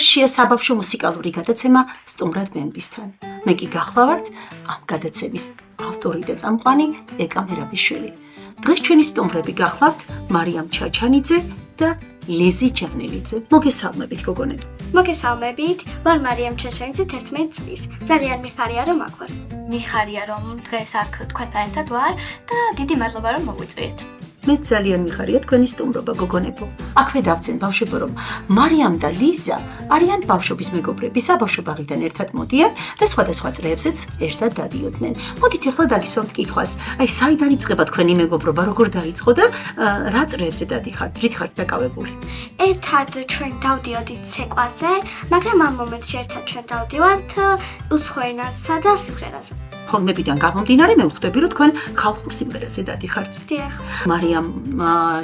შესაძლოა საბავშვო მუსიკალური გადაცემა სტუმრად ბენბისთან. მე კი გახლავართ ამ გადაცემის ავტორი და წამყვანი ეკა მერაბიშვილი. დღეს ჩვენი სტუმრები გახლავთ მარიამ ჩაჩანიძე და ლიზი ჯანელიძე. მოგესალმებით გოგონები. მოგესალმებით, ვარ მარიამ ჩაჩანიძე 11 წლის. ძალიან მიხარია რომ აქ ვარ. მიხარია რომ დღეს აქ თქვენთან ერთად ვარ და დიდი მადლობა რომ მოგვიწვიეთ. მე ძალიან მიხარია თქვენი სტუმრობა გოგონებო. აქვე დავცენ ბავშვებო რომ მარიამ და ლიზა არიან ბავშვობის მეგობრები, საბავშვო ბაღიდან ერთად მოდიან და სხვადასხვა წრეებზეც ერთად დადიოდნენ. მოდით ახლა დაგისვამთ კითხვას. აი საიდან იწყება თქვენი მეგობრობა, როგორ დაიწყო და რა წრეებზე დადიხართ, რით ხართ დაკავებული? ერთად ჩვენ დავდიოდით ცეკვაზე, მაგრამ ამ მომენტში ერთად ჩვენ დავდივართ უცხოენასა და სიმღერაზე. ფორმებიდან გამომდინარე მე ვხვდები რომ თქვენ ხალხურ სიმღერაზე დადიხართ. დიახ. მარიამ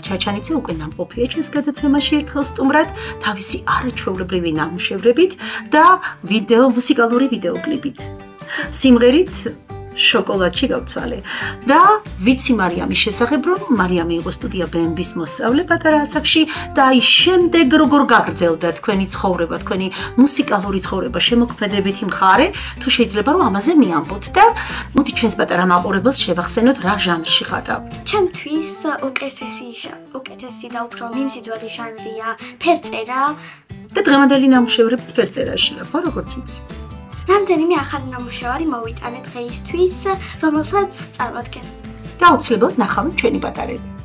ჩაჩანიძე უკვე ნამყოფია ჩვენს გადაცემაში ერთხელ სტუმრად თავისი არაჩვეულებრივი ნამუშევრებით და მუსიკალური ვიდეოკლიპით. სიმღერით შოკოლადში გავცვალე და ვიცი მარიამის შესახებ რომ მარიამი იყო სტუდია ბენბის მოსწავლე პატარა ასაკში და აი შემდეგ როგორ გაგრძელდა თქვენი ცხოვრება, თქვენი მუსიკალური ცხოვრება, შემოქმედებითი მხარე, თუ შეიძლება რომ ამაზე მიამბოთ და მოდი ჩვენს პატარა მაყურებელს შევახსენოთ რა ჟანრში ხატავ. ჩემთვის უკეთესი და უფრო მიმზიდველი ჟანრია ფერწერა და დღევანდელი ნამუშევრებიც ფერწერაშია, ხო როგორც ვიცი. რამდენიმე ახალი ნამუშევარი მოვიტანე დღეისთვის, რომელსაც წარვადგენ. და აუცილებლად ნახავთ ჩვენი პატარები.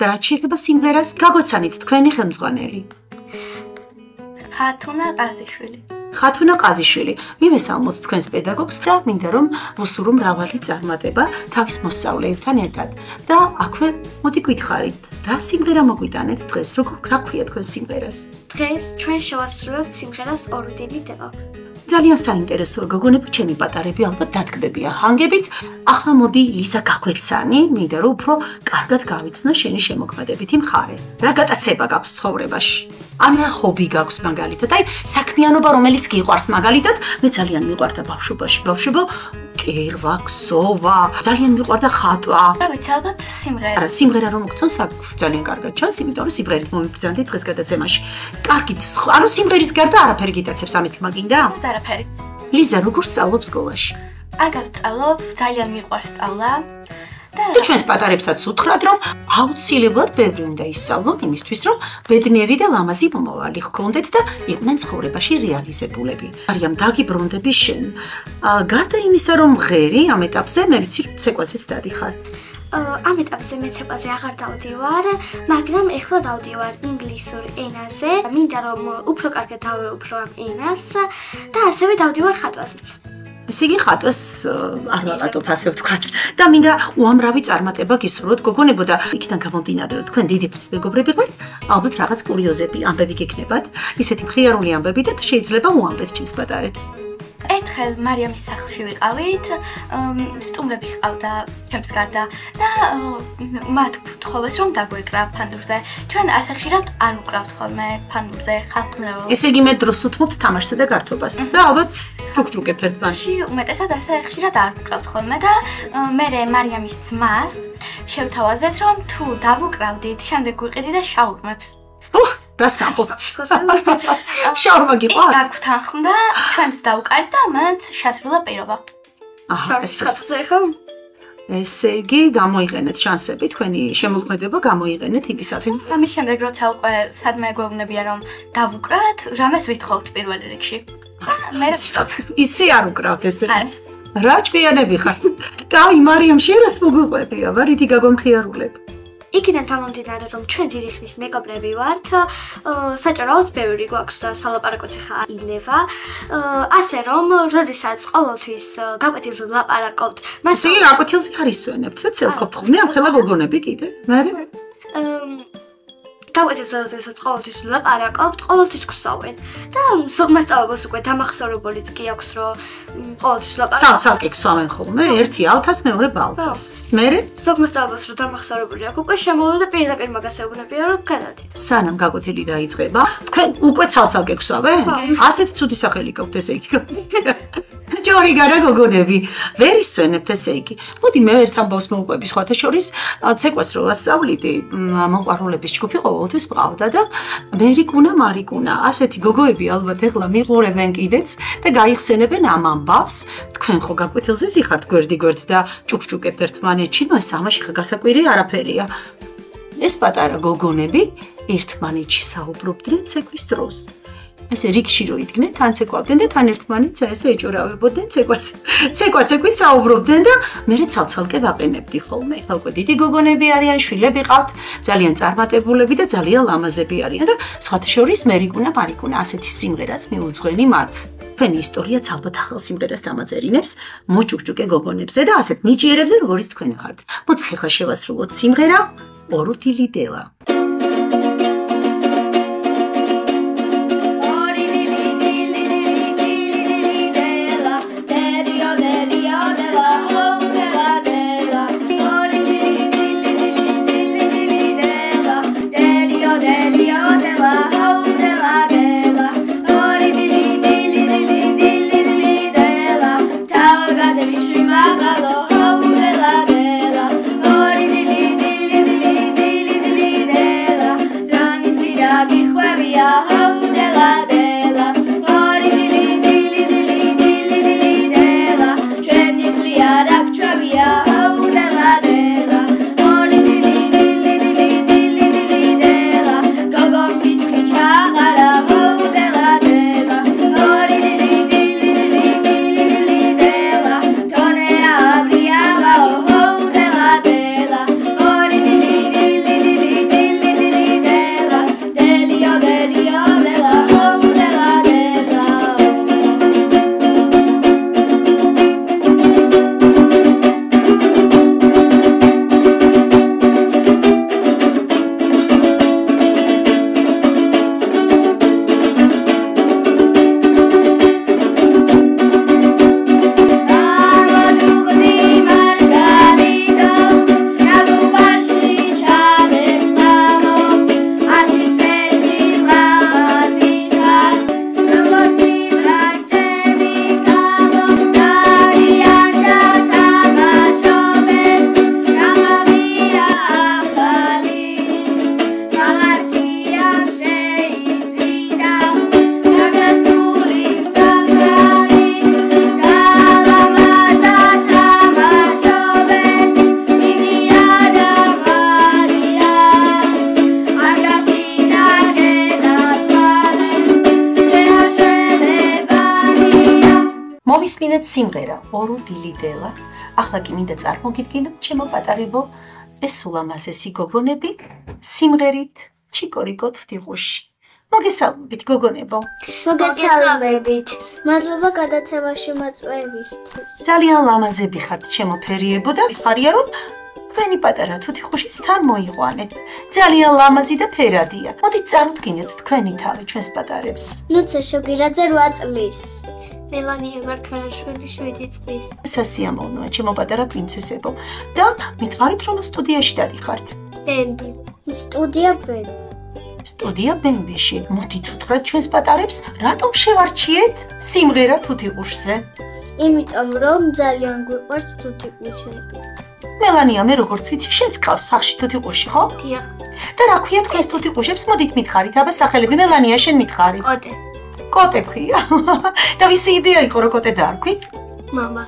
და რაც შეეხება სიმღერას, გაგოცანით თქვენი ხელმძღვანელი. ხათუნა ყაზიშვილი. ხათუნა ყაზიშვილი. მივესალმოთ თქვენს პედაგოგს და მინდა რომ ვუსურო მრავალი წარმატება თავის მოსწავლეებთან ერთად. და აქვე მოდი გითხარით, რა სიმღერა მოგვიტანეთ დღეს, რა ქვია თქვენ სიმღერას? დღეს ჩვენ შევასრულებთ სიმღერას ორუდინი დევა. ძალიან საინტერესოა გოგონებო, ჩემი პატარები ალბათ დათქმებიან ჰანგებით. ახლა მოდი ლიზა გაგვეცანი, მინდა რომ უფრო კარგად გავიცნო შენი შემოქმედებითი მხარე. რა გატაცება გაქვს ცხოვრებაში? ან რა ჰობი გაქვს მაგალითად? აი საქმიანობა რომელიც გიყვარს მაგალითად, მე ძალიან მიყვარდა ბავშვობაში. ბავშვობა კერვა, ქსოვა, ძალიან მიყვარდა ხატვა. რა ვიცი, ალბათ სიმღერა. არა, სიმღერა რომ მოგწონს, ძალიან კარგად ჩანს, იმიტომ რომ სიმღერით მომიბრძანდი დღეს გადაცემაში. კარგით, ანუ სიმღერის გარდა არაფერი გიტაცებს ამის თქმა გინდა? არაფერი. ლიზა როგორ სწავლობს სკოლაში? კარგად ვსწავლობ, ძალიან მიყვარს სწავლა. და ჩვენს პატარებსაც უთხრათ რომ აუცილებლად ბევრი უნდა ისწავლონ იმისთვის რომ ბედნიერი და ლამაზი მომავალი ჰქონდეთ და იყვნენ ცხოვრებაში რეალიზებულები. მარიამ დაგიბრუნდები შენ. გარდა იმისა რომ ღერი ამ ეტაპზე მე ვიცი რომ ცეკვაზეც დადიხარ. ამ ეტაპზე მე ცეკვაზე აღარ დავდივარ, მაგრამ ეხლა დავდივარ ინგლისურ ენაზე. მინდა რომ უფრო კარგად დავეუფლო ამ ენას და ასევე დავდივარ ხატვაზეც. ესე იგი ხატვას არ ვალატობ ასე ვთქვათ და მინდა უამრავი წარმატება გისურვოთ გოგონებო და იქიდან გამომდინარე რომ თქვენ დიდი ხნის მეგობრები ხართ, ალბათ რაღაც კურიოზები, ამბები გექნებათ, ისეთი მხიარული ამბები და შეიძლება უამბეთ ჩემს პატარებს. ერთხელ მარიამის სახლში ვიყავით, სტუმრები ჰყავდა ჩემს გარდა და მათ ვთხოვეს რომ დაგვეკრა ფანურზე. ჩვენ ასე ხშირად არ ვკრავთ ხოლმე ფანურზე ხალხმრავალ. ესე იგი მე დროს უთმობთ თამაშსა და გართობას და ალბათ ჯუქჯუკებთ ერთმანეთში. უმეტესად ასე ხშირად არ ვკრავთ ხოლმე და მე მარიამის ძმას შევთავაზეთ რომ თუ დავუკრავდით, შემდეგ ვიყიდი და შაურმებს. რა სამყარო. შაურმა გიყვართ? დაგვრთანხმდა, ჩვენც დავუკარით და მანაც შესრულა პირობა. აჰა, ხატვაზე ხო? ესე იგი, გამოიყენეთ შანსები, თქვენი შემოქმედება გამოიყენეთ იგისათვის. ამის შემდეგ როცა უკვე სადმე გვეუბნებიან რომ დავუკრათ, რამეს ვითხოვთ პირველ რიგში. მე ისე არ უკრავთ ესე. რა ჭკვიანები ხართ? კაი, მარიამ, შენ რას მოგვიყვები? ვარითი გაგომხიარულებ. იქიდან გამომდინარე რომ ჩვენ დიდი ხნის მეგობრები ვართ, საჭიროა ბევრი გვაქვს და სალაპარაკოც ახლა ილევა. ასე რომ, როდესაც ყოველთვის გაკვეთილზე ვლაპარაკობთ, ესე იგი გაკვეთილზე არ ისვენებთ და ცელქობთ ხოლმე ამ ხელა გოგონები კიდე? მერე? გაკვეთილზესაც ყოველთვის ვლაპარაკობთ, ყოველთვის გვსაუბრენ. და ზოგმა სწავლებას უკვე დამახსოვრებულიც კი აქვს, რომ ყოველთვის ვლაპარაკობთ. ცალ-ცალკე გვსვამენ ხოლმე, ერთი ალთას, მეორე ბალთას. მერე ზოგმა სწავლებას რომ დამახსოვრებული აქვს, უკვე შემოვიდა და პირდაპირ მაგას ეუბნებია, რომ გადადით. სანამ გაკვეთილი დაიწყება, თქვენ უკვე ცალ-ცალკე გვსვამენ? ასეთი ცუდი სახელი გაქვთ ესე იგი. ჯორი გარა გოგონები, ვერ ისვენებთ ესე იგი. მოდი მე ერთ ამბავს მოვყვები სხვათა შორის, ცეკვას რო ასწავლიდი, მოყვარულების ჯგუფი ყოველთვის მყავდა და მერიკუნა, მარიკუნა, ასეთი გოგოები ალბათ ეხლა მიყურებენ კიდეც და გაიხსენებენ ამ ამბავს. თქვენ ხო გაკვეთილზე ზიხართ გვერდ-გვერდ და ჭუქჭუკებთ ერთმანეთში, ნუ ეს ამაში ხა გასაკვირი არაფერია. ეს პატარა გოგონები ერთმანეთში საუბრობდნენ ცეკვის დროს. ესე რიგში რო იდგნენ, თან ცეკვავდნენ და თან ერთმანეთს ესე ეჭურავებოდნენ ცეკვით საუბრობდნენ და მე ცალ-ცალკე ვაყენებდი ხოლმე. ეხლა უკვე დიდი გოგონები არიან, შვილები ყავთ, ძალიან წარმატებულები და ძალიან ლამაზები არიან და სხვათა შორის მერიკუნა, მარიკუნა ასეთი სიმღერაც მიუძღვენი მათ. თქვენი ისტორიაც ალბათ ახალ სიმღერას დამაწერინებს მოჭუქჭუკე გოგონებზე და ასეთ ნიჭიერებზე, როგორიც თქვენ ხართ. მოდით ახლა შევასრულოთ სიმღერა ორუთილი დელა. მოვისმინეთ სიმღერა ორუთილი დელა. ახლა კი მინდა წარმოგიდგინოთ ჩემო პატარებო, ეს ულამაზესი გოგონები სიმღერით ჩიკორიკო თუთიყუში. მოგესალმებით გოგონებო. მოგესალმებით. მადლობა გადაცემაში მოწვევისთვის. ძალიან ლამაზები ხართ ჩემო ფერიებო და ხარია რომ თქვენი პატარა თუთიყუშიც თან მოიყვანეთ. ძალიან ლამაზი და ფერადია. მოდით წარუდგინეთ თქვენი თავი ჩვენს პატარებს. ნუცა შოგირაძე 8 წლის. მელანია მარქანაშვილი 7 წლის. სასიამოვნოა ჩემო პატარა პრინცესებო და მითხარით რომ სტუდიაში დადიხართ. ბემბი. სტუდია ბემბი. სტუდია ბემბიში. მოდით უთხრათ ჩვენს პატარებს, რატომ შევარჩიეთ სიმღერა თუთიყუშზე? იმიტომ რომ ძალიან გვიყვარს თუთიყუშები. მელანია, მე როგორც ვიცი, შენც გყავს სახში თუთიყუში, ხო? დიახ. და რა ქვია თქვენს თუთიყუშებს? მოდით მითხარით, აბა სახელები. მელანია, შენ მითხარი. კოტე. კოტე ქვია. და ვისი იდეა იყო რომ კოტე დაარქვით? მამა.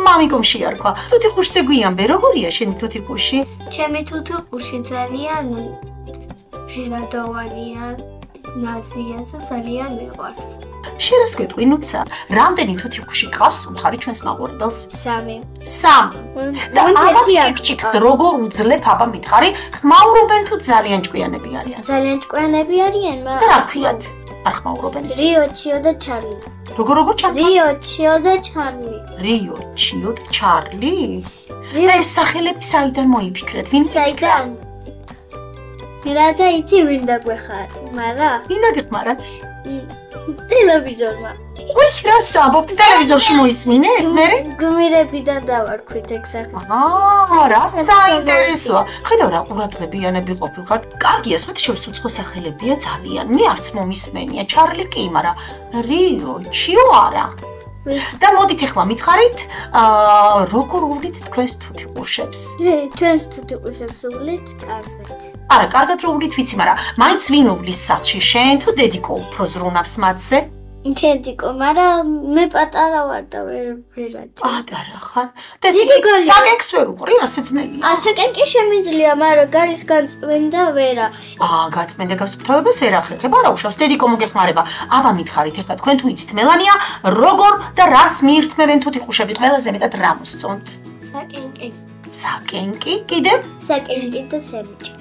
მამიკომ შეარქვა. თუთიყუშზე გვიამბე, როგორია შენი თუთიყუში? ჩემი თუთიყუში ძალიან ფერადოვანია, ნაზია და ძალიან მიყვარს. შენ რას გვეტყვი, ნუცა? რამდენი თუთიყუში გყავს მხარი ჩვენს მაყურებელს? 3. 3. და აბა როგორ უძლებ აბა მითხარი, ხმაურობენ თუ ძალიან ჭკვიანები არიან? ძალიან ჭკვიანები არიან, და რა ქვიათ? არ ხმაურობენ ეს? რიო, ჩიო და ჩარლი. როგორ ჩარლი? რიო, ჩიო და ჩარლი. რიო, ჩიო და ჩარლი? და ეს სახელები საიდან მოიფიქრეთ? ვინ საიდან? რადა იცი ვინ დაგვეხარ, მაგრამ ვინ დაგეხმარა? ტელევიზორმა. ოი, რა საბობთ ტელევიზორში მოისმინეთ, მე? გმირებიდან დავარქვით ეგ სახე. რა საინტერესოა. ხედავ რა ყურადღებიანები ყოფილხართ. კარგია, სხვათა შორის უცხო სახელებია ძალიან. მე არც მომისმენია, ჩარლი კი, მაგრამ რიო, ჩიო არა. და მოდით ახლა მითხარით, როგორ უვლით თქვენს თუთიყურშებს? ჩვენს თუთიყურშებს უვლით კარგად. არა, კარგად რო უვლით ვიცი, მაგრამ მაინც ვინ უვლის სახლში, შენ თუ დედიკო უფრო ზრუნავს მათზე? დედიკო, მაგრამ მე პატარა ვარ და ვერ ვერაჭი. პატარა ხარ? და εσύ საკენკს ვერ უყრი, ასე ძნელია? საკენკი შემიძლია, მაგრამ გალის განწმენდა ვერა. გაწმენდა გასუფთავებას ვერ ახერხებ, არა უშავს, დედიკო მოგეხმარება. აბა მითხარით, ეხლა თქვენ თუ იცით მელანია, როგორ და რას მიირთმევენ თუთიყუშები, ყველაზე მეტად რა მოსწონთ? საკენკი. საკენკი, კიდევ? საკენკი და სერვიჭი.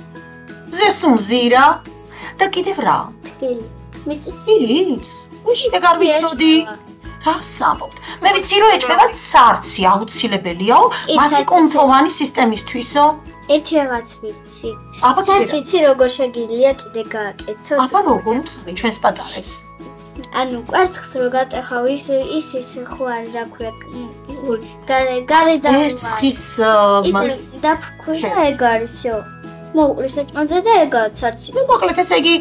ზესუმზირა და კიდევ რა? თბილი. მიწის თბილიც? უშიდე გარვიცოდი. რა საბობთ? მე ვიცი რომ ეჭვება ცარცი, აუცილებელიაო, მათი კონტროლოვანი სისტემისთვისო. ერთი რაღაც ვიცი. აბა ცარცი იცი როგორ შეგიძლია კიდე გააკეთო? აბა როგორ თქვი ჩვენს პატარებს? ანუ კვერცხს რო გატეხავ ის ხო არის რა ქვია გარე და ერცხის ისე დაფრქვი და ეგ არის всё მოუყრის ეჭმაზე და ეგაა ცარცი. ნუ მოკლედ ესე იგი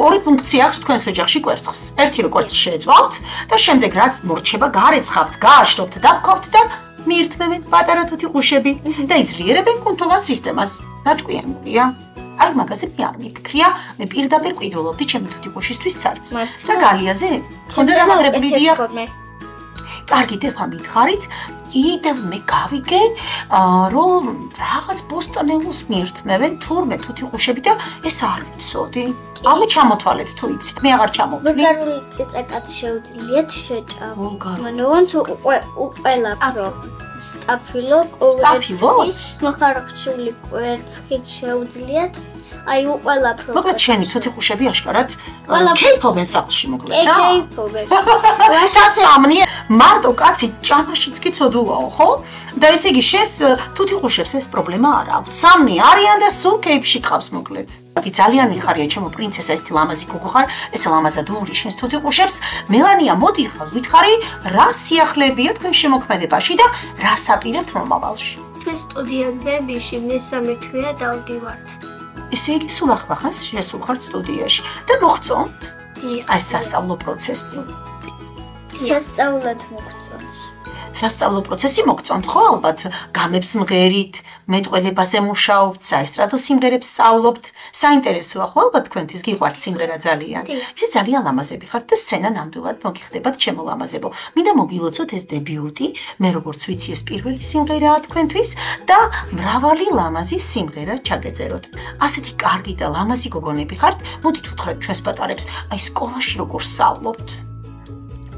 ორი ფუნქცია აქვს თქვენს ოჯახში კვერცხს. ერთი რო კვერცხს შეეწვავთ და შემდეგ რაც მორჩება გარეცხავთ, გააშრობთ და გქობთ და მიირთმევენ პატარა თუთიყუშები და იძლიერებენ კუნთოვან სისტემას. რაჭკვიანია. აი მაგაზე მე არ მიფიქრია, მე პირდაპირ ყიდულობდი ჩემი თუთიყუშისთვის ცარცს. და გალიაზე? ხონდა დამაგრებული დიახ. კარგით, ეხლა მითხარით, კიდევ მე გავიგე, რომ რაღაც ბოსტონეულს მიირთმევენ თურმე თუთიყუშები და ეს არ ვიცოდი. ამე ჩამოთვალეთ თუ იცით, მე აღარ ჩამოვთვლი. ბულგარული წიწაკაც შეუძლიათ შეჭამ. მანოვან თუ უყველაფრო სტაფილო კვერცხის მოხარხჩული კვერცხით შეუძლიათ. აი უყველაფრო. მოკლედ შენი თუთიყუშები აშკარად კეიფობენ სახლში მოკლედ რა? კეიფობენ. სამნი მარტო კაცი ჭამაშიც კი ცოდულაო, ხო? და ესე იგი შენს თუთიყუშებს ეს პრობლემა არ აქვს. სამნი არიან და სულ კეიფში ყავს მოკლედ. კი ძალიან მიხარია ჩემო პრინცესა, ეს ლამაზი გოგო ხარ, ეს ლამაზად უვლის შენს თუთიყუშებს. მელანია, მოდი ხარ ვითხარი, რა სიახლეებია თქვენ შემოქმედებაში და რა საპირებთ მომავალში? ჩვენ სტუდენტები მესამე თვეა დავდივართ. ესე იგი სულ ახლახანს შესულხართ სტუდიაში და მოხწონთ? აი სასწავლო პროცესი. სასწაულად მოგწონს. სასწავლო პროცესი მოგწონთ ხო ალბათ? გამებს მღერით, მეტყველებაზე მუშაობთ, საესტრადო სიმღერებს სწავლობთ. საინტერესოა ხო ალბათ თქვენთვის გიყვართ სიმღერა ძალიან. ისე ძალიან ლამაზები ხართ და სცენა ნამდვილად მოგიხდებათ ჩემო ლამაზებო. მინდა მოგილოცოთ ეს დებიუტი, მე როგორც ვიცი ეს პირველი სიმღერაა თქვენთვის და მრავალი ლამაზი სიმღერა ჩაგეწეროთ. ასეთი კარგი და ლამაზი გოგონები ხართ, მოდით უთხრათ ჩვენს პატარებს, აი სკოლაში როგორ სწავლობთ?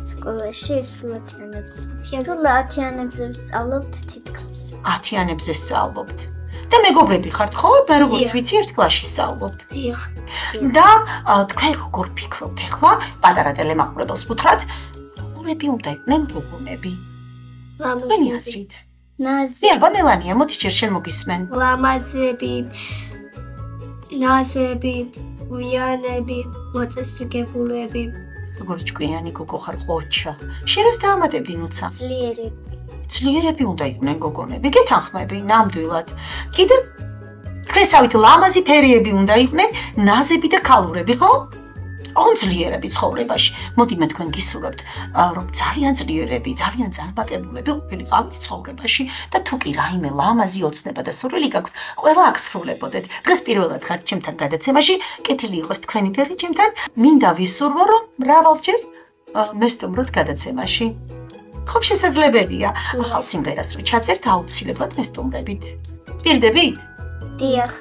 სკოლაში სულათიანებს. სულათიანებს სწავლობთ თითქმის. ათიანებზე სწავლობთ. და მეგობრები ხართ ხო? მე როგორც ვიცი ერთ კლასში სწავლობთ. დიახ. და თქვენ როგორ ფიქრობთ ახლა? პატარა ტელემაყურებელს ვუთხრათ, როგორები უნდა იყვნენ გოგონები? თქვენი აზრით. ნაზი. აბა მელანია, მოდი ჯერ შენ მოგისმენ. ლამაზები. ნაზები. ვიანები. მოწესრიგებულები. როგორ ჭკვიანი გოგო ხარ ყოჩა. შენ რას დაამატებდი ნუცა? ძლიერები. ძლიერები უნდა იყვნენ გოგონები. გეთანხმები ნამდვილად. კიდე თქვენსავით ლამაზი ფერიები უნდა იყვნენ, ნაზები და ქალურები, ხო? ოღონდ ძლიერები ცხოვრებაში. მოდი მე თქვენ გისურვებთ, რომ ძალიან ძლიერები, ძალიან წარმატებულები ყოფილიყავით ცხოვრებაში და თუ კი რაიმე ლამაზი ოცნება და სურვილი გაქვთ, ყველა აქ სრულებოდეთ. დღეს პირველად ხართ ჩემთან გადაცემაში, კეთილი იყოს თქვენი ფეხი ჩემთან. მინდა ვისურვო, რომ მრავალჯერ მესტუმროთ გადაცემაში. ხომ შესაძლებელია ახალ სიმღერას რო ჩაწერთ აუცილებლად მესტუმრებით. პირდებით? დიახ.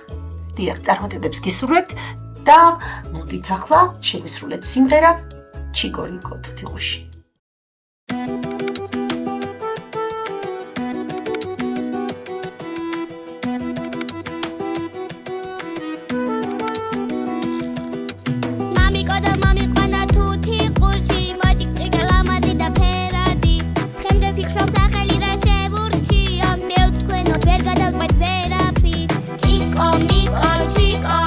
დიახ, წარმატებებს გისურვებთ და მოდით ახლა შევისრულეთ სიმღერა ჩიგორიკო თუთიყუში. Miko, Chico,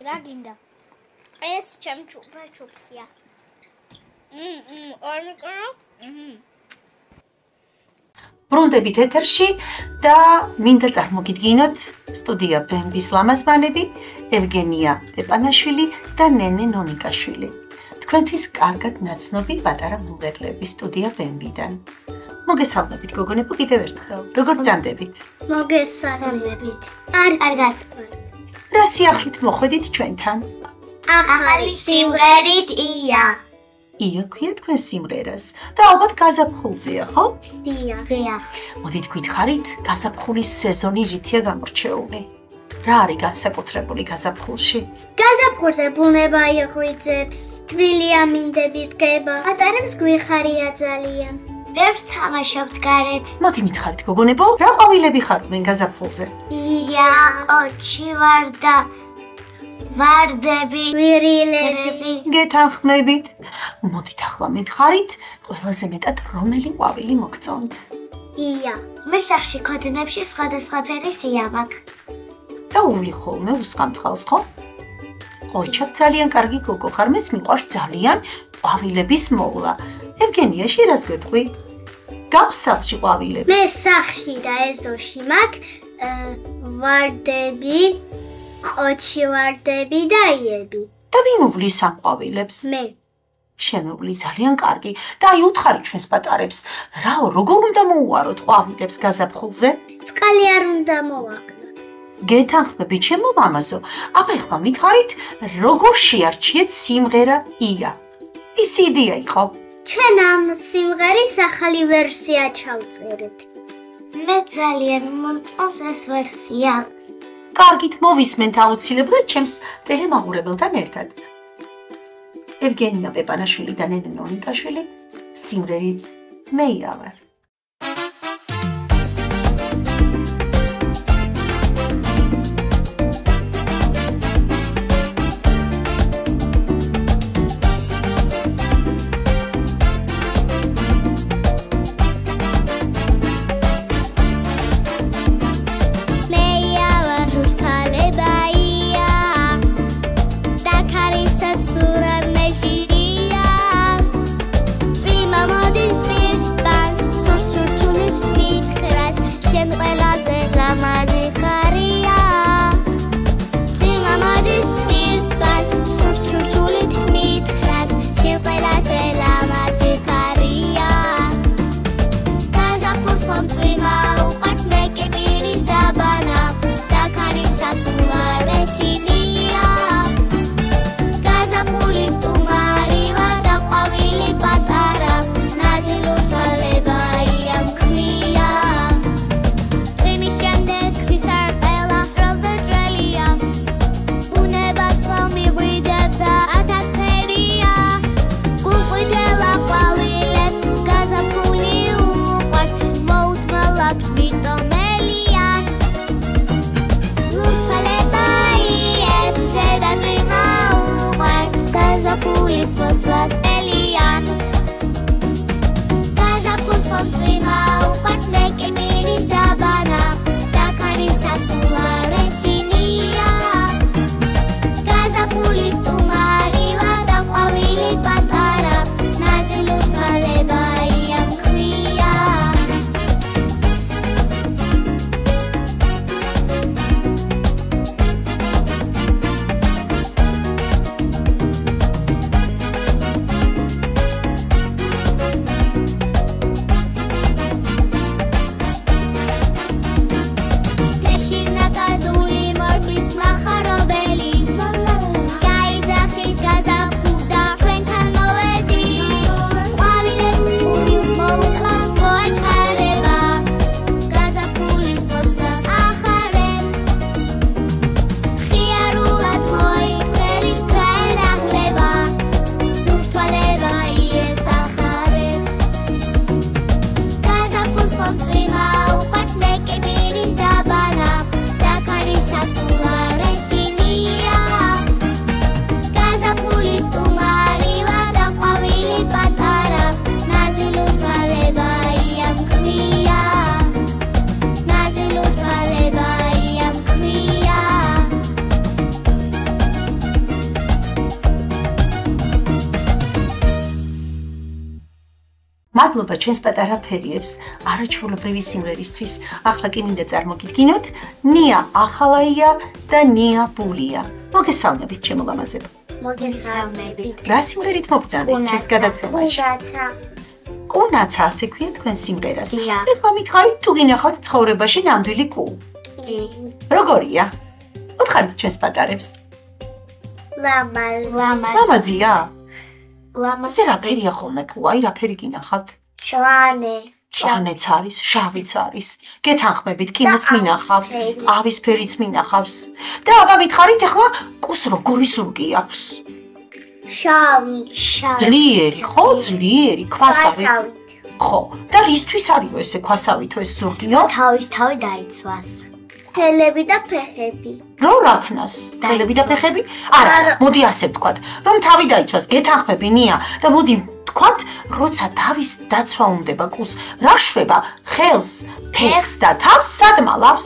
რა გინდა? ეს ჩემ ჩუპა-ჩუპსია. ბრუნდებით ეთერში და მინდა წარმოგიდგინოთ სტუდია ბემბის ლამაზმანები, ევგენია პეპანაშვილი და ნენე ნონიკაშვილი. თქვენთვის კარგად ნაცნობი პატარა ბლუგერლები სტუდია ბემბიდან. მოგესალმებით გოგონებო კიდევ ერთხელ. როგორ ბრძანდებით? მოგესალმებით. კარგად. რა სიახლით მოხვედით ჩვენთან? ახალი სიმღერით ია. ია ქვია თქვენ სიმღერას და ალბათ გაზაფხულზეა, ხო? დიახ. მოდით გითხარით, გაზაფხულის სეზონი რითია გამორჩეული? რა არის განსაკუთრებული გაზაფხულში? გაზაფხულზე ბუნება იღვიძებს, თბილი ამინდები დგება, ატარებს გვიხარია ძალიან. ბევრს თამაშობთ გარეთ. მოდი მითხარით გოგონებო, რა ყვავილები ხარობენ გაზაფხულზე? ია, ყოჩი ვარ და ვარდები, ვირილები. გეთანხმებით. მოდით ახლა მითხარით, ყველაზე მეტად რომელი ყვავილი მოგწონთ? ია. მე სახში ქოთნებში სხვადასხვა ფერის ია მაქვს. და უვლი ხოლმე უსხამ წყალს, ხო? ყოჩაკ ძალიან კარგი გოგო ხარ, მეც მიყვარს ძალიან ყვავილების მოვლა. ევგენიაში რას გეტყვი? გავს სახლში ყვავილები? მე სახში და ეზოში მაქვს ვარდები, ყოჩი ვარდები და იები. და ვინ უვლის ამ ყვავილებს? მე. შემოვლი ძალიან კარგი და აი უთხარი ჩვენს პატარებს, რაო, როგორ უნდა მოუაროთ ყვავილებს გაზაფხულზე? წყალი არ უნდა მოვაკნოთ. გეთანხმებით ჩემო მამაზო, აბა ეხლა მითხარით, როგორ შეარჩიეთ სიმღერა ია? ის იდეა იყო. ჩვენ ამ სიმღერის ახალი ვერსია ჩავწერეთ. მე ძალიან მომწონს ეს ვერსია. კარგით მოვისმენთ აუცილებლად ჩემს ტელემაყურებელთან ერთად. ევგენია პეპანაშვილი და ნენე ნონიკაშვილი სიმღერით მე ია ვარ. Sura me shiria, swim a modin spirit banks. მადლობა ჩვენს პატარა ფერიებს არაჩვეულებრივი სიმღერისთვის. ახლა კი მინდა წარმოგიდგინოთ ნია ახალაია და ნია ბულია. მოგესალმებით ჩემო ლამაზებ. მოგესალმებით. რა სიმღერით მოგწანეთ ჩემს გადაცემაში? კუნაცა ასე ქვია თქვენ სიმღერას. ეხლა მითხარით თუ გინახავთ ცხოვრებაში ნამდვილი კუ. კი. როგორია? უთხარით ჩვენს პატარებს. ლამაზია? ასე რა ფერია ხოლმე კუ? აი რა ფერი გინახავთ? ჭვანეც არის, შავიც არის. გეთანხმებით, კინეც მინახავს, ავის ფერიც მინახავს. და აბა მითხარით ახლა კუს როგორი ზურგი აქვს? შავი. ძლიერი, ხო, ძლიერი, ქვასავი. ხო, და რისთვის არისო ესე ქვასავი თუ ეს ზურგიო? თავი დაიცვას. ხელები და ფეხები. რო რაქნას? ხელები და ფეხები? არა, მოდი ასე ვთქვათ, რომ თავი დაიცვას, გეთანხმები ნია და მოდი ვთქვათ, როცა თავის დაცვა უნდება კუს, რა შვება? ხელს, ფეხს და თავს სად მალავს?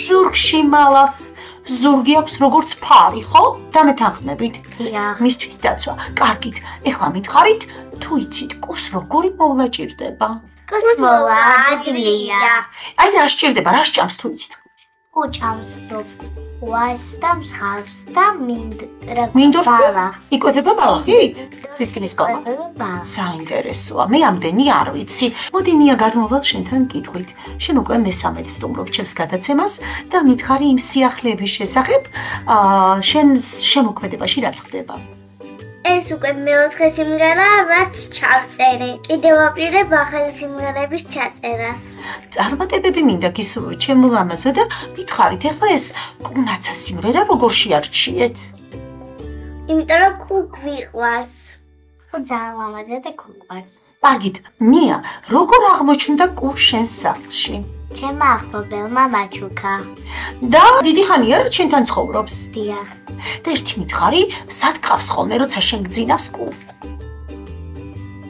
ზურგში მალავს. ზურგი აქვს როგორც ფარი, ხო? და მეთანხმებით? მისთვის დაცვა. კარგით, ეხლა მითხარით, თუ იცით კუს როგორი მოვლა ჭირდება? კუს მოვლა ადვილია. აი რა სჭირდება, რა სჭამს თუ იცით? უჭამს ვას და მსხალს და ბალახს. იკვებება ბალახით? წიწკნის ბალახი? საინტერესოა. მე ამდენი არ ვიცი. მოდი ნია გადმოვალ შენთან კითხვით. შენ უკვე მესამედ სტუმრობ ჩემს გადაცემას და მითხარი იმ სიახლეების შესახებ, შენ შემოქმედებაში რაც ხდება. ეს უკვე მეოთხე სიმღერა, რაც ჩავწერე. კიდევ ვაპირებ ახალი სიმღერების ჩაწერას. წარმატებები მინდა გისურვოთ ჩემო ლამაზო და მითხარით ახლა ეს კუნაცა სიმღერა როგორ შეარჩიეთ? იმიტომ რომ კუ გვიყვარს. კუ ძალიან ლამაზია და კუ გვიყვარს. კარგით, ნია, როგორ აღმოჩნდა კუ შენს სახლში? ჩემმა ახლობელმა მაჩუკა. და დიდი ხანია რა ჩვენთან ცხოვრობს? დიახ. და ერთი მითხარი, სად ყავს ხოლმე, როცა შენ გძინავს კუ?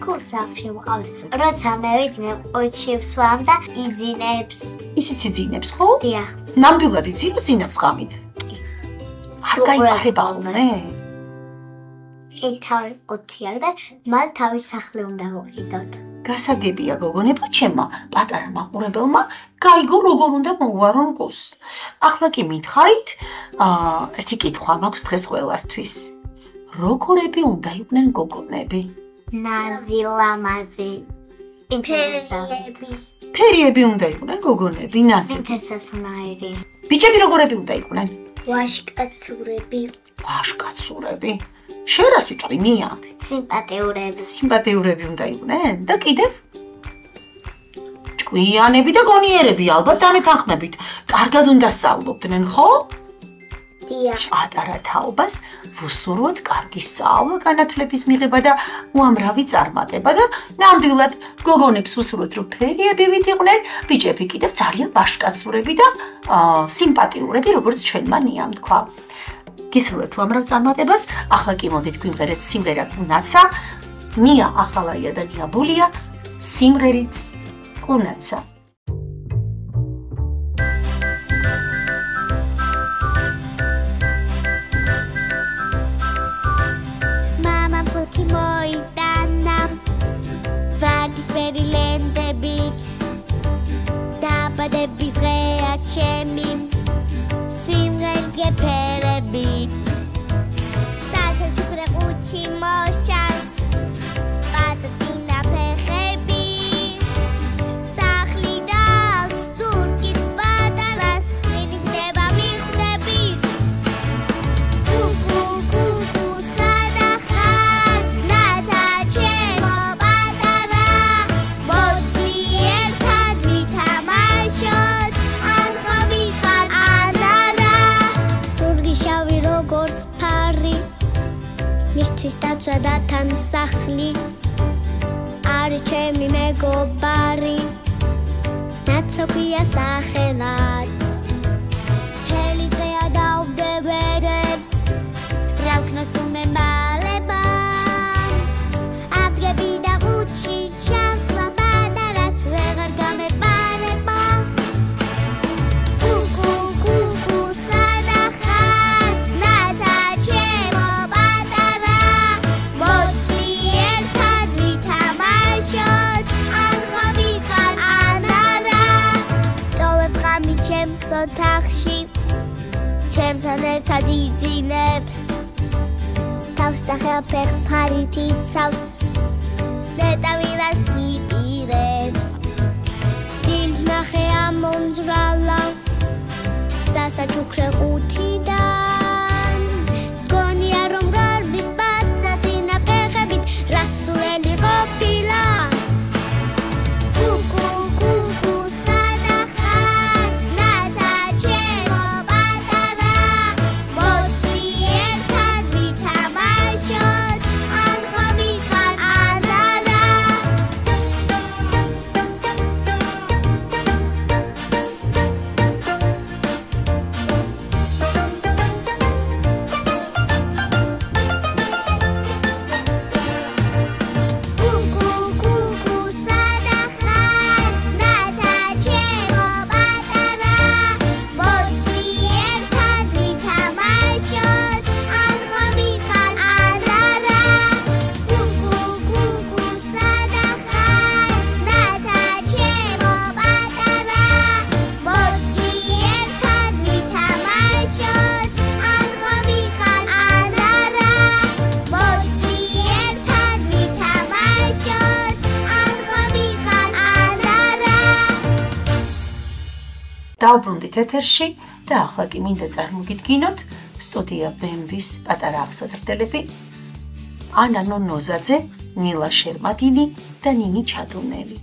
კუ სახლში მყავს, როცა მე ვიძინებ, ყუთში ვსვამ და იძინებს. ისიც იძინებს, ხო? დიახ. ნამდვილად იძინოს ძინავს ღამით? არ გაიფარება ხოლმე? თავი ყუთია და მალ თავის სახლი უნდა ვიყიდოთ. გასაგებია გოგონებო ჩემმა პატარა მაყურებელმა გაიგო როგორ უნდა მოუვარონ კუს. ახლა კი მითხარით, ერთი კითხვა მაქვს დღეს ყველასთვის. როგორები უნდა იყვნენ გოგონები? ნაზი, ლამაზი, ინტერესანტი. ფერიები უნდა იყვნენ გოგონები, ნაზი. ინტერესანტი. ბიჭები როგორები უნდა იყვნენ? ვაშკაცურები. ვაშკაცურები. შენ რა სიტყვი ნია? სიმპათიურები უნდა იყვნენ და კიდევ? ჭკვიანები და გონიერები ალბათ დამეთანხმებით. კარგად უნდა სწავლობდნენ, ხო? დიახ. პატარა თაობას ვუსურვოთ კარგი სწავლა, განათლების მიღება და უამრავი წარმატება და ნამდვილად გოგონებს ვუსურვოთ რომ ფერიებივით იყვნენ, ბიჭები კიდევ ძალიან ვაშკაცურები და სიმპათიურები, როგორც ჩვენმა ნიამ თქვა. გისურვებთ უამრავ წარმატებას. ახლა კი მოდით გვიმღერეთ სიმღერა კუნაცა. ნია ახალაია და ნია ბულია სიმღერით კუნაცა. მამამ ხუთი მოიტანა ვარდისფერი ლენტებით დაბადების დღეა ჩემი სიმღერით გეფერებით სასაჯუქრე ყუთში მოსჩანს პაწაწინა ფეხები სახლი და ზურგით პატარას მინდება მიხვდები კუკუ სადა ხარ ნაცა ჩემო პატარა მოდი ერთად ვითამაშოთ ან ხობი ხარ ან არა ზურგი შავი როგორც ფარი მისთვის დაცვა და თან სახლი არის ჩემი მეგობარი ნაცოქია სახელად მთელი დღეა დავდებერებ რა ვქნას უმემალება ადგები და ყუთში ჩავსვა პატარას ვეღარ გამეპარება კუკუ სადა ხარ ნაცა ჩემო პატარა მოდი ერთად ვითამაშოთ ჩემთან ერთად იძინებს თავს და ხელფეხს ხარით იცავს ნეტავირას მიპირებს დილ ნახე ამონძვრალა სასაჩუქრე ყუთიდან გონია რომ გარბის ბაწაწინა ფეხებით რასულელი ყოფილა დავბრუნდით ეთერში და ახლა კი მინდა წარმოგიდგინოთ სტუდია ბემბის პატარა აღსაზრდელები ანა ნონოზაძე, ნილა შერმადინი და ნინი ჩადუნელი.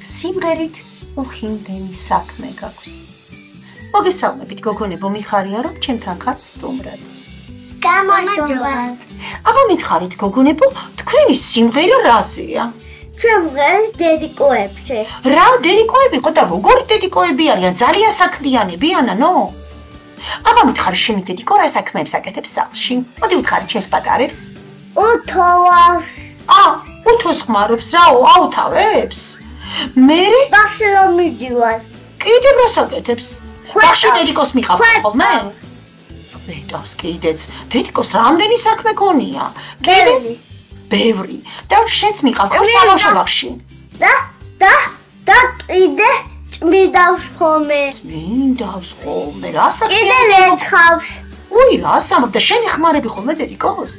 სიმღერით უხიმდენი საქმე გაქვს. მოგესალმებით გოგონებო, მიხარია რომ ჩემთან ხართ სტუმრად. გამარჯობა. აბა მითხარით გოგონებო, თქვენი სიმღერა რაზეა? ჩემღერს დედიკოებზე. რა დედიკოები ხო და როგორი დედიკოები არიან? ძალიან საქმიანები ანანო? აბა მითხარი შენი დედიკო რა საქმეებს აკეთებს სახლში? მოდი ვთხარი ჩემს პატარებს. უთოვავს. უთოს ხმარობს რაო, აუთავებს? მერე ბახში რომ მიდივარ. კიდევ რას აკეთებს? ბახში დედიკოს მიყავს ხოლმე? ყვეტავს კიდეც. დედიკოს რამდენი საქმე ქონია? ბევრი. და შენც მიყავს ხო საბავშვო ბაღში? და კიდე წმიდავს ხოლმე. წმინდავს ხოლმე. რა საქმეა? კიდე ლეცხავს. უი, რა სამობ და შენი ხმარები ხოლმე დედიკოს?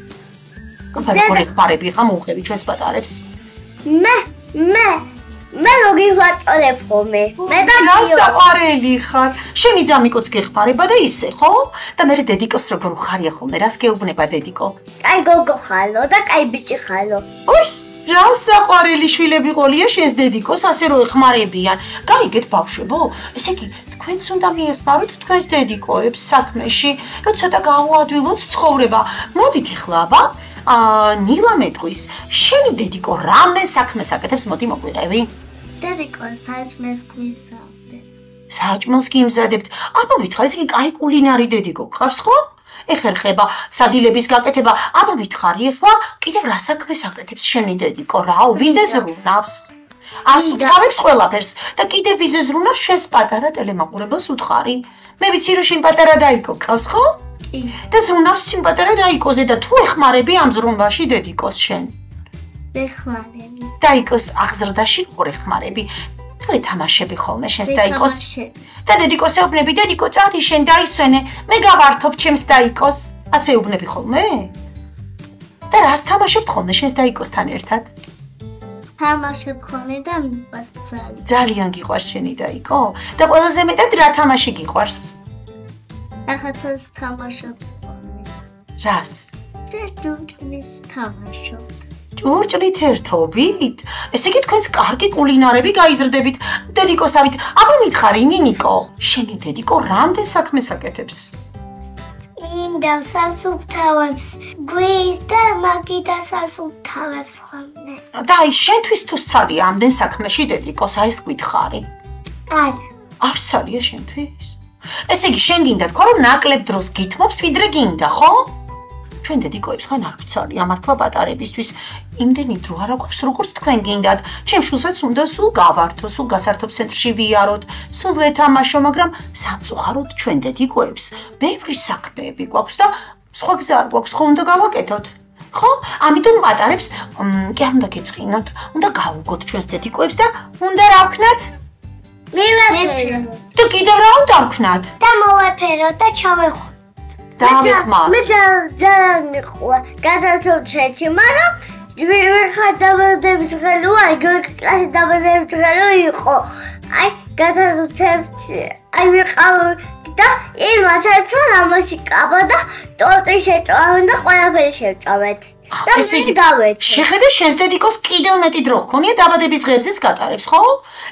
როგორი ხმარები ხა მოუხები ჩვენს პატარებს? მე რო გივატოლებ ხოლმე. მე და რა საყვარელი ხარ? შენი ძამიკოც გეხმარება და ისე, ხო? და მე დედიკოს როგორ ხარია ხოლმე? რას გეუბნება დედიკო? კაი გოგო ხალო და კაი ბიჭი ხალო. ოი, რა საყვარელი შვილები ყოლია შენს დედიკოს, ასე რო ეხმარებიან. გაიგეთ ბავშვებო, ესე იგი თქვენც უნდა მიეხმაროთ თქვენს დედიკოებს საქმეში, რომ ცოტა გაუადვილოთ ცხოვრება. მოდით ახლა აბა, ნილა მეტყვის, შენი დედიკო რამდენ საქმეს აკეთებს, მოდი მოგვიყევი. დედიკო საჭმელს გვიზავდებს. საჭმელს გიმზადებთ. აბა მითხარ, ესე იგი კაი კულინარი დედიკო გყავს ხო? ეხერხება სადილების გაკეთება. აბა მითხარი ახლა კიდევ რა საქმეს აკეთებს შენი დედიკო? რაო, ვინდეს რუნავს? ასუთავებს ყველაფერს და კიდევ ვიზე ზრუნავს ჩვენს პატარა ტელემაყურებელს უთხარი. მე ვიცი რომ შენ პატარა დაიკო გყავს ხო? კი. და ზრუნავს შენ პატარა დაიკოზე და თუ ეხმარები ამ ზრუნვაში დედიკოს შენ? ეხმარები. დაიკოს აღზრდაში როგორ ეხმარები? თუ ეთამაშები ხოლმე შენს დაიკოს? და დედიკოს ეუბნები, დედიკო წადი შენ დაისვენე, მე გავართობ ჩემს დაიკოს. ასე ეუბნები ხოლმე? და რას თამაშობთ ხოლმე შენს დაიკოსთან ერთად? თამაშობ ხოლმე და მიყვარს ძალიან. ძალიან გიყვარს შენი დაიკო? და ყველაზე მეტად რა თამაში გიყვარს? ახაც თამაშობ ხოლმე. რას? ჭურჭლის თამაშობ. ჭურჭლით ერთობით? ესე იგი თქვენც კარგი კულინარები გაიზრდებით დედიკოსავით. აბა მითხარი ნინიკო, შენი დედიკო რამდენ საქმეს აკეთებს? წმინდავს სასუფთავებს, გვიის და მაგიდას სასუფთავებს ხოლმე. და აი შენთვის თუ სწარია ამდენ საქმეში დედიკოს აი ეს გითხარი? არც არია შენთვის? ესე იგი შენ გინდა თქვა რომ ნაკლებ დროს გითმობს ვიდრე გინდა, ხო? ჩვენ დედიკოებს ხან არ გვცალია მართლა პატარებისთვის. იმდენი დრო არ აქვს როგორც თქვენ გინდათ. ჩემ შულსაც უნდა სულ გავართო, სულ გასართობ ცენტრში ვიაროთ, სულ ვეთამაშო, მაგრამ სამწუხაროდ ჩვენ დედიკოებს ბევრი საქმეები გვაქვს და სხვა გზა არ გვაქვს, ხო უნდა გავაკეთოთ. ხო? ამიტომ პატარებს კი არ უნდა გეწყინოთ, უნდა გავუგოთ ჩვენს დედიკოებს და უნდა რა ვქნათ? მივაფერო. და კიდევ რა უნდა ვქნათ? და მოვაფერო და ჩავეხო. დაამეხმარ. მე ძალიან მიყვა გადაცემაში, მაგრამ ვიღაც დაბადების დღელი ვარ, გიორგი კლასის დაბადების დღელი იყო. აი გადაცემაში აი ვიყავი და იმასაც რომ ამაში კაბა და ტორტი შეჭამენ და ყველაფერი შევჭამეთ. და მე გავეცე. შეხედე შენს დედიკოს კიდევ მეტი დრო ჰქონია დაბადების დღებზეც გატარებს, ხო?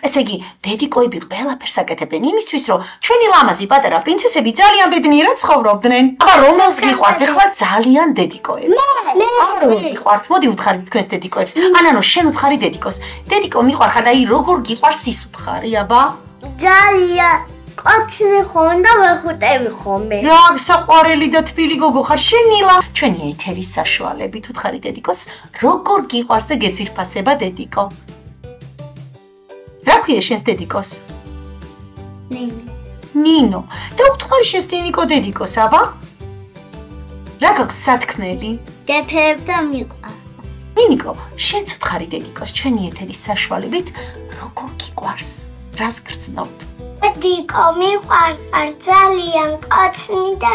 ესე იგი, დედიკოები ყველაფერს აკეთებენ იმისთვის, რომ ჩვენი ლამაზი პატარა პრინცესები ძალიან ბედნიერად ცხოვრობდნენ. აბა რომელს გიყვართ ახლა ძალიან დედიკოები? მე გიყვართ. მოდი ვუთხარით თქვენს დედიკოებს. ანანო, შენ უთხარი დედიკოს. დედიკო მიყვარხარ და აი როგორ გიყვარს ის უთხარი, აბა? ძალიან კოცნი ხომ და ვეხუტები ხოლმე. რა საყვარელი და თბილი გოგო ხარ შენილა. ჩვენი ეთერის საშუალებით უთხარი დედიკოს, როგორ გიყვარს და გეცვირფასება დედიკო. რა ქვია შენს დედიკოს? ნინო. და უთხარი შენს ნინიკო დედიკოს, აბა? რა გაქვს სათქმელი? დეფებ და მიყვა. ნინიკო, შენც უთხარი დედიკოს ჩვენი ეთერის საშუალებით, როგორ გიყვარს? რას გრძნობ? დედიკო მიყვარხარ ძალიან კოცნი და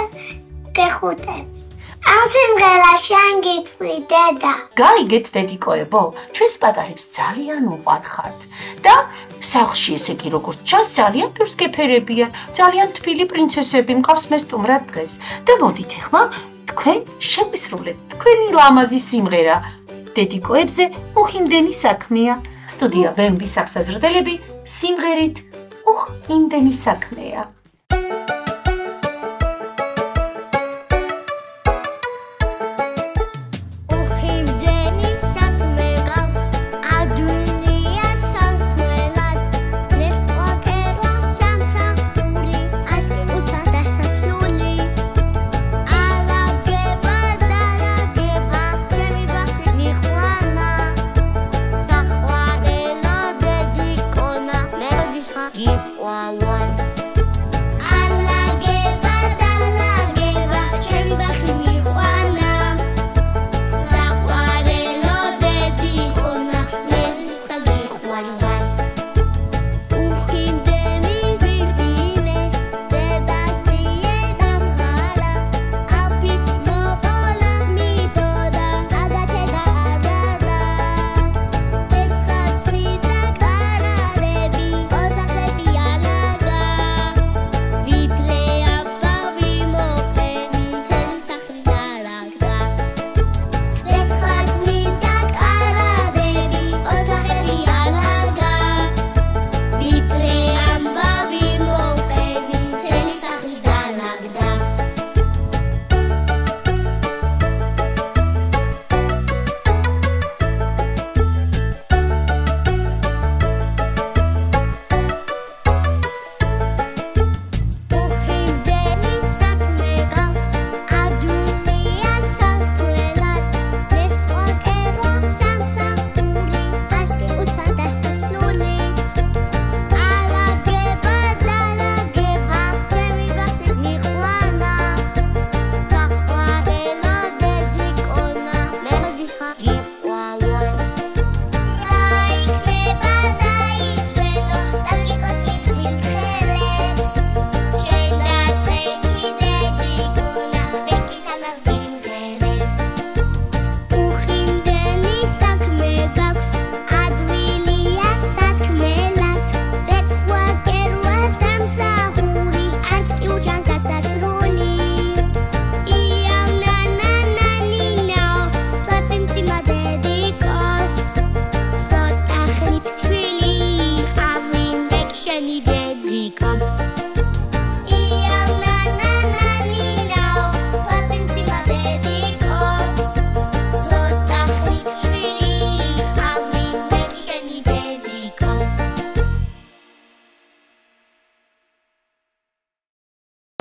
გეხუტები. ამ სიმღერაში ან გიწვი დედა. გაიგეთ დედიკოებო, ჩვენს პატარებს ძალიან უყვარხართ და სახლში ესე იგი როგორც ჩანს ძალიან პირსკეფერებიან, ძალიან თბილი პრინცესები მყავს მე სტუმრად დღეს და მოდით ახლა თქვენ შევისრულეთ თქვენი ლამაზი სიმღერა. დედიკოებზე უხიმდენი საქმეა. სტუდია ბემბის აღსაზრდელები სიმღერით იმდენი საქმეა.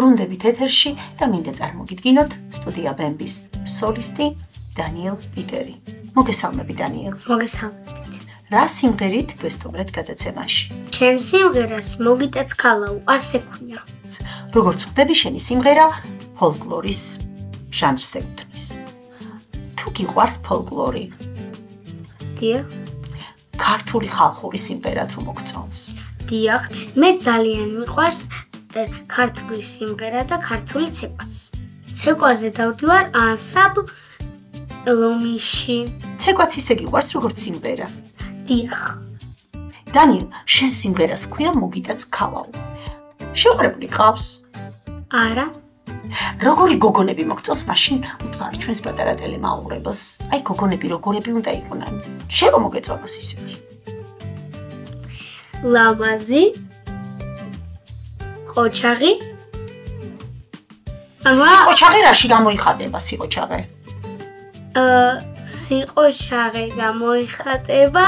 ბრუნდებით ეთერში და მინდა წარმოგიდგინოთ სტუდია ბემბის სოლისტი დანიელ პიტერი. მოგესალმები დანიელ. მოგესალმებით. რა სიმღერით გვესტუმრეთ გადაცემაში? ჩემ სიმღერას მოგიტაც ქალაუ, ასე ქვია. როგორც ხვდები, შენი სიმღერა ფოლკლორის ჟანრს ეკუთვნის. თუ გიყვარს ფოლკლორი? დიახ. ქართული ხალხური სიმღერა თუ მოგწონს? დიახ, მე ძალიან მიყვარს ქართული სიმღერა და ქართული ცეკვაც. ცეკვაზე დავდივარ ანსაბლ ლომიში. ცეკვაც ისე გიყვარს როგორც სიმღერა. დიახ. დანიელ, შენ სიმღერას ქვია მოგიტაც ქალავ. შეუყარებული ყავს? არა. როგორი გოგონები მოგწონს მაშინ მწარ ჩვენს პატარა ტელემაუღებელს? აი გოგონები როგორები უნდა იყვნენ? შენ რომ მოგეწონოს ისეთი? ლამაზი. ყოჩაღი. სიყოჩაღე რაში გამოიხატება სიყოჩაღე? სიყოჩაღე გამოიხატება.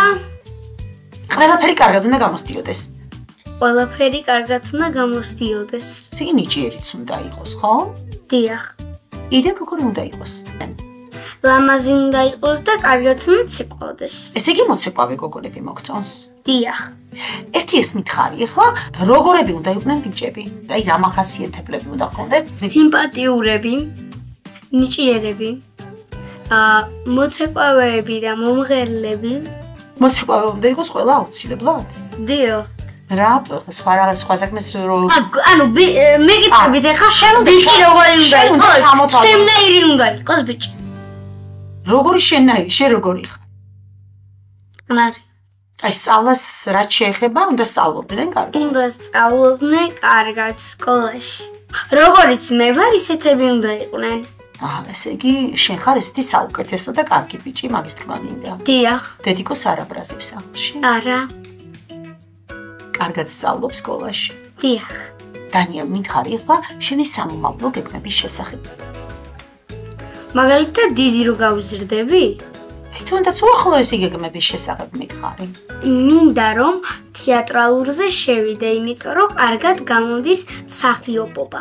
ყველაფერი კარგად უნდა გამოსდიოდეს. ყველაფერი კარგად უნდა გამოსდიოდეს. ესე იგი ნიჭიერიც უნდა იყოს, ხო? დიახ. კიდევ როგორი უნდა იყოს? ლამაზი უნდა იყოს და კარგად უნდა ცეკვავდეს. ესე იგი მოცეკვავე გოგონები მოგწონს? დიახ. ერთი ეს მითხარი, ახლა როგორები უნდა იყვნენ ბიჭები? აი რა მახასიათებლები უნდა ჰქონდეთ? სიმპათიურები, ნიჭიერები, მოცეკვავეები და მომღერლები. მოცეკვავე უნდა იყოს ყველა აუცილებლად? დიახ. რატო? სხვა საქმეს რო ანუ მე გითხებით ახლა ბიჭი როგორი უნდა იყოს? შემნაირი უნდა იყოს ბიჭი. როგორი შენნაირი, შენ როგორი ხარ? ყნარი. აი სწავლას რაც შეეხება, უნდა სწავლობდნენ კარგად. უნდა სწავლობდნენ კარგად სკოლაში. როგორიც მე ვარ, ისეთები უნდა იყვნენ. ესე იგი, შენ ხარ ესეთი საუკეთესო და კარგი ბიჭი, მაგის თქმა გინდა. დიახ. დედიკოს არ აბრაზებს სახლში. არა. კარგად სწავლობს სკოლაში. დიახ. დანიელ, მითხარი ახლა შენი სამომავლო გეგმების შესახებ. მაგალითად დიდი რო გავიზრდები? აი თუნდაც უახლოესი გეგმების შესახებ მითხარი. მინდა რომ თეატრალურზე შევიდე, იმიტომ რომ კარგად გამოდის მსახიობობა.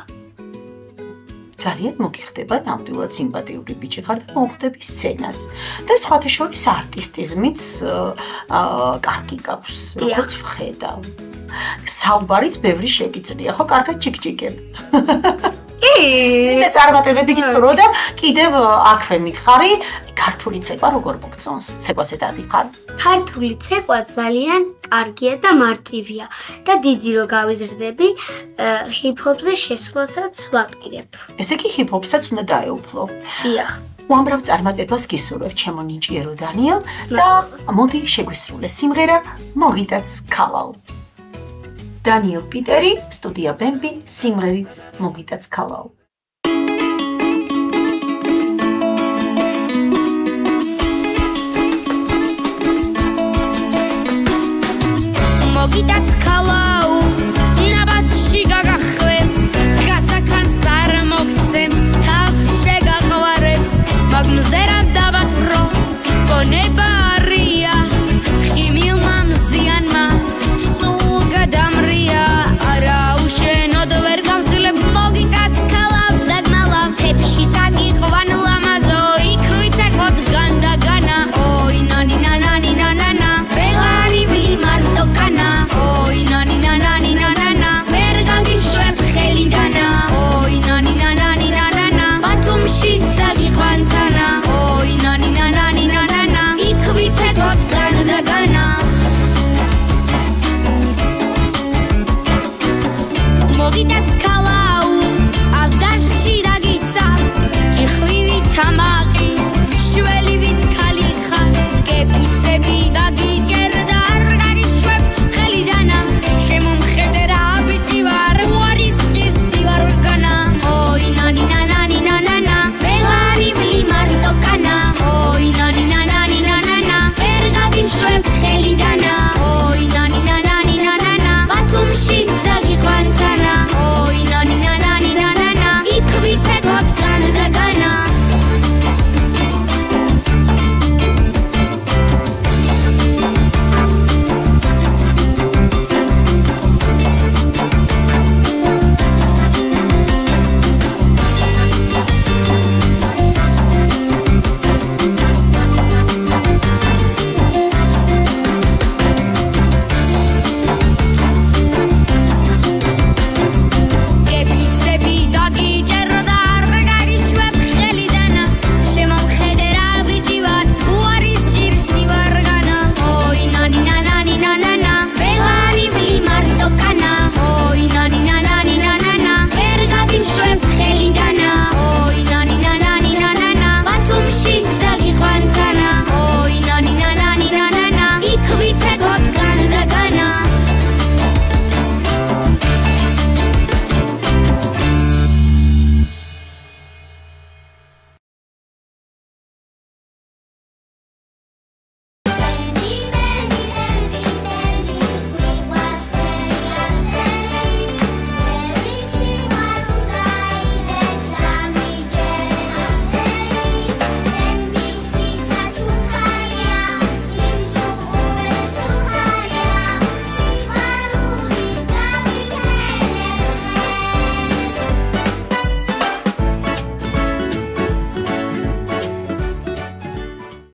ძალიან მოგიხდება ნამდვილად სიმპათიური ბიჭი ხარ და მოხვდები სცენას. და სხვათა შორის არტისტიზმიც კარგი გაქვს, როგორც ვხედავ. საუბარიც ბევრი შეგიძლია, ხო, კარგად ჭიკჭიკებ. მინდა წარმატებები გისურვო და კიდევ აქვე მითხარი, ქართული ცეკვა როგორ მოგწონს? ცეკვაზე დადიხარ? ქართული ცეკვა ძალიან კარგია და მარტივია და დიდი რო გავიზრდები, ჰიპ-ჰოპზე შესვლასაც ვაპირებ. ესე იგი ჰიპ-ჰოპსაც უნდა დაეუფლო. დიახ. უამრავ წარმატებას გისურვებ ჩემო ნიჭიერო დანიელ და მოდი შეგვისრულე სიმღერა მოგიტაც ქალავ. დანიელ პიტერი, სტუდია ბემბი, სიმღერით მოგიტაც ქალავ.